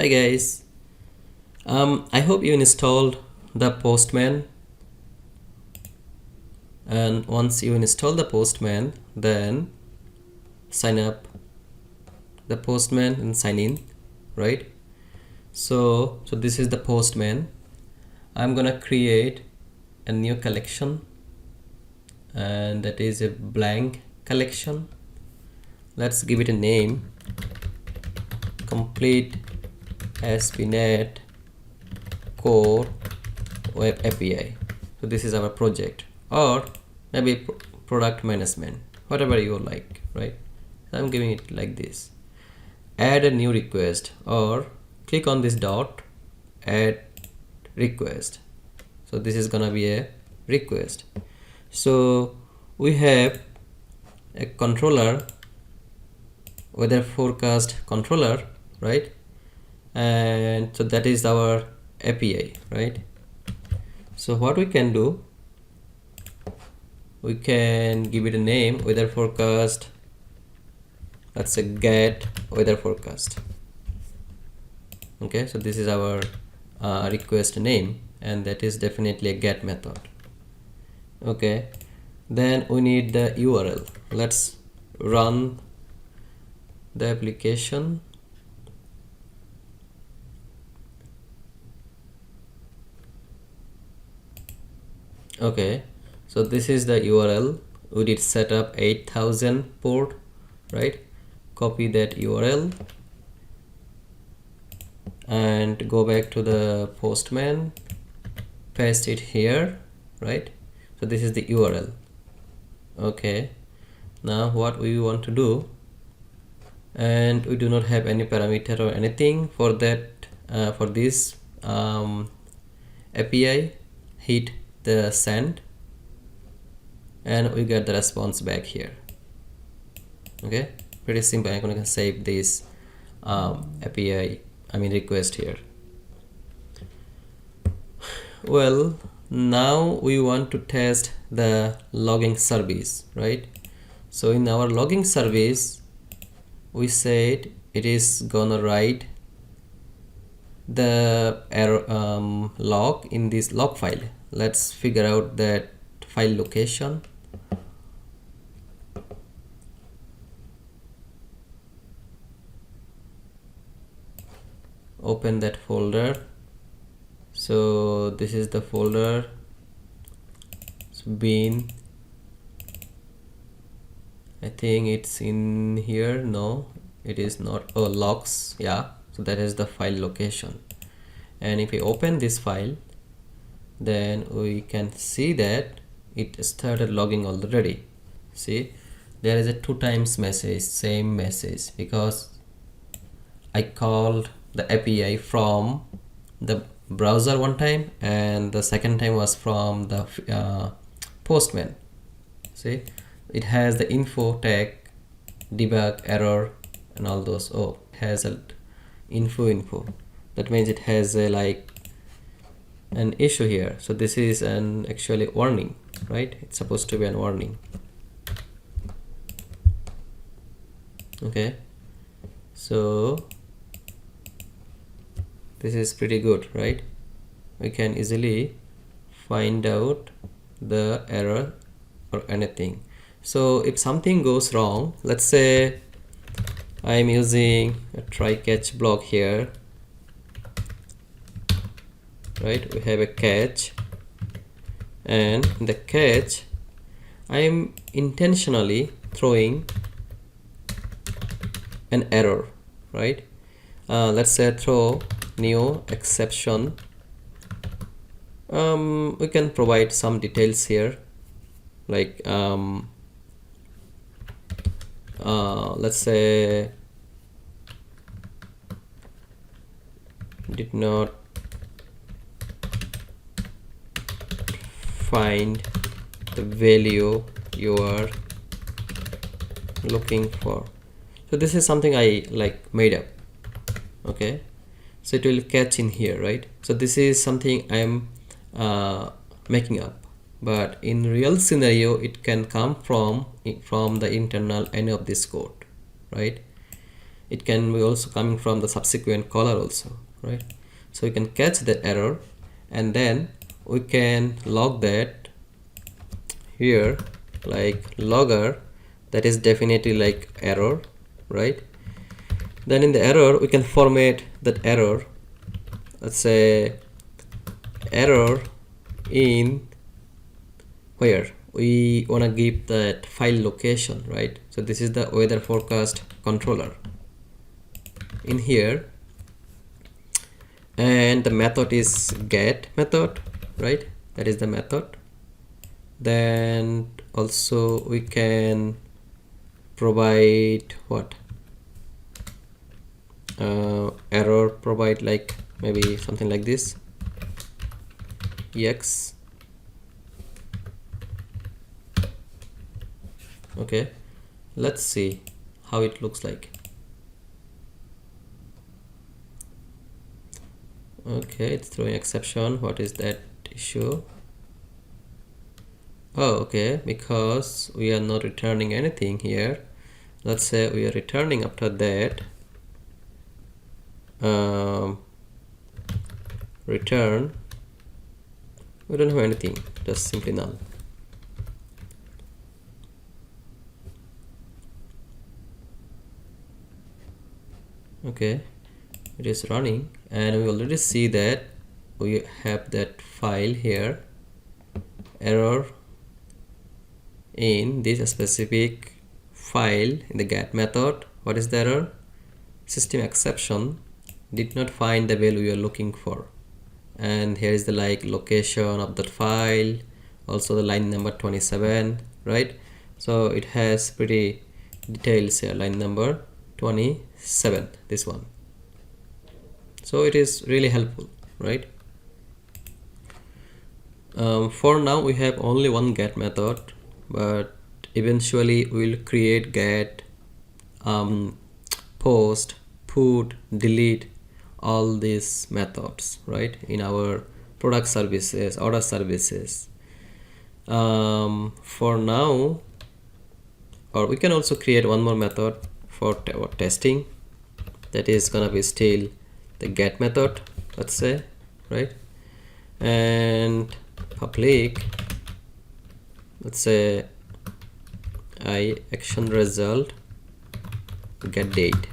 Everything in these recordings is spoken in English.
Hi guys, I hope you installed the Postman, and once you install the Postman, then sign up the Postman and sign in, right? So this is the Postman. I'm gonna create a new collection, and that is a blank collection. Let's give it a name: complete ASP NET Core Web API. So this is our project, or maybe product management, whatever you like, right? I'm giving it like this. Add a new request, or click on this dot, add request. So this is gonna be a request. So we have a controller, weather forecast controller, right? And so that is our API, right? So what we can do, we can give it a name, weather forecast. Let's say get weather forecast. Okay, so this is our request name, and that is definitely a get method. Okay, then we need the URL. Let's run the application. Okay, so this is the URL. We did set up 8000 port, right? Copy that URL and go back to the Postman, paste it here, right? So this is the URL. Okay, now what we want to do, and we do not have any parameter or anything for that, for this API. Hit the send, and we get the response back here. Okay, pretty simple. I'm gonna save this API, request here. Well, now we want to test the logging service, right? So in our logging service, we said it is gonna write the error log in this log file. Let's figure out that file location. Open that folder. So this is the folder. It's bin. I think it's in here. No, it is not. Oh, logs. Yeah, so that is the file location. And if we open this file, then we can see that it started logging already. See, there is a 2 times message, same message, because I called the API from the browser one time, and the second time was from the Postman. See, it has the info tag, debug, error, and all those. Oh, it has a info. That means it has a an issue here. So this is an actually warning, right? It's supposed to be a warning. Okay, so this is pretty good, right? We can easily find out the error or anything. So if something goes wrong, let's say I'm using a try catch block here, right? We have a catch, and in the catch I am intentionally throwing an error, right? Let's say throw new exception. We can provide some details here, like let's say did not find the value you are looking for. So this is something I made up. Okay, so it will catch in here, right? So this is something I'm making up, but in real scenario it can come from the internal any of this code, right? it can be also coming from the subsequent caller also, right? So we can catch that error and then we can log that here, like logger, that is definitely like error, right? Then in the error we can format that error. Let's say error in where we want to give that file location, right? So this is the weather forecast controller in here, and the method is get method, right? That is the method. Then also we can provide what error, provide like maybe something like this, ex. Okay, let's see how it looks like. Okay, it's throwing exception. What is that issue? Oh, okay, because we are not returning anything here. Let's say we are returning after that return, we don't have anything, just simply null. Okay, it is running and we already see that we have that file here, error in this specific file in the get method. What is the error? System exception did not find the value we are looking for, and here is the like location of that file, also the line number 27, right? So it has pretty details here, line number 27, this one. So it is really helpful, right? For now we have only one get method, but eventually we will create get, post, put, delete, all these methods, right, in our product services, order services. For now, or we can also create one more method for testing, that is gonna be still the get method, let's say, right? And public, let's say I action result get date,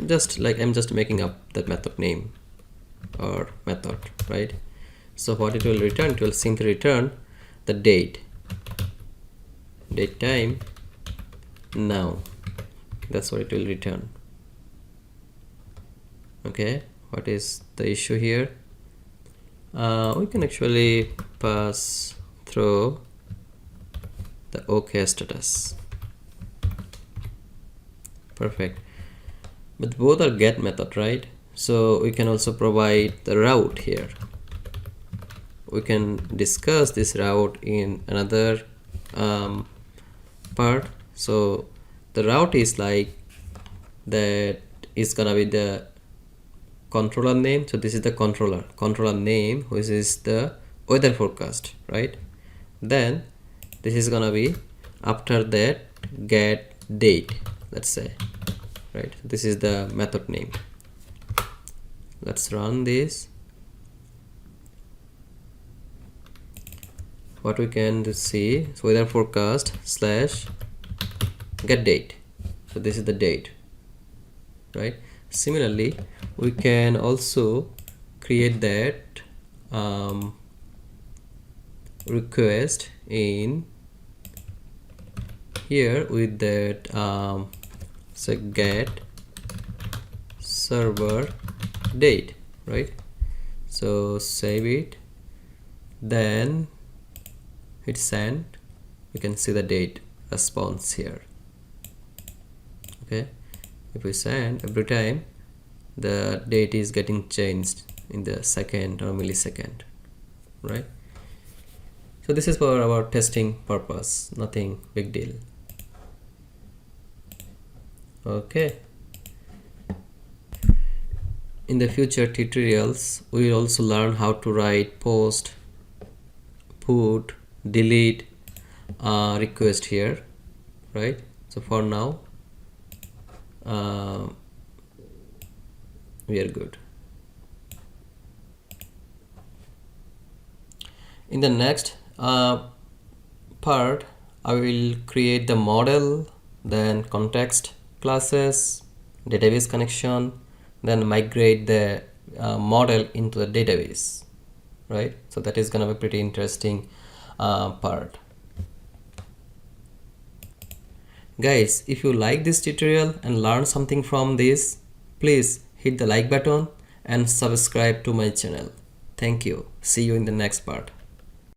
just like I'm just making up that method name or method, right? So what it will return, it will simply return the date time now, that's what it will return. Okay, what is the issue here? We can actually pass through the OK status. Perfect. But both are get method, right? So we can also provide the route here. We can discuss this route in another part. So the route is like that is gonna be the controller name. So this is the controller name, which is the weather forecast, right? Then this is gonna be after that get date, let's say, right? This is the method name. Let's run this. What we can see, so weather forecast slash get date, so this is the date, right? Similarly, we can also create that request in here with that so get server date, right? So save it, then hit send. You can see the date response here. Okay, if we send, every time the date is getting changed in the second or millisecond, right? So this is for our testing purpose, nothing big deal. Okay, in the future tutorials we will also learn how to write post, put, delete request here, right? So for now we are good. In the next part, I will create the model, then context classes, database connection, then migrate the model into the database, right? So that is gonna be pretty interesting part. Guys, if you like this tutorial and learn something from this, please hit the like button and subscribe to my channel. Thank you. See you in the next part.